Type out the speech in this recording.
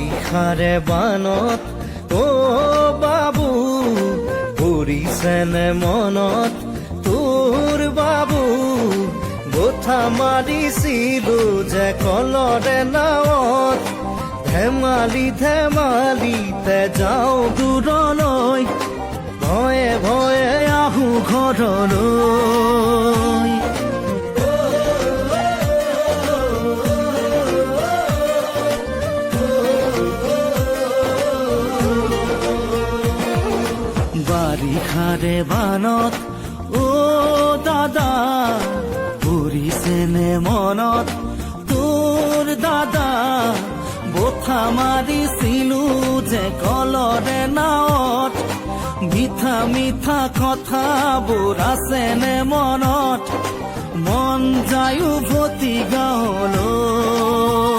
ইখাৰে বানত অ বাবু পৰিছেনে মনত তোৰ বাবু গোঠা মাৰিছিলো যে কলৰে নাৱত ধেমালি ধেমালিতে যাওঁ দূৰলৈ ভয়ে ভয়ে আহো ঘৰলৈ বাৰিষাৰে বানত অ দাদা পৰিছেনে মনত তোৰ দাদা বোঠা মাৰিছিলো যে কলৰে নাৱত মিঠা মিঠা কথাবোৰ আছেনে মনত মন যায় উভতি গাঁৱলৈ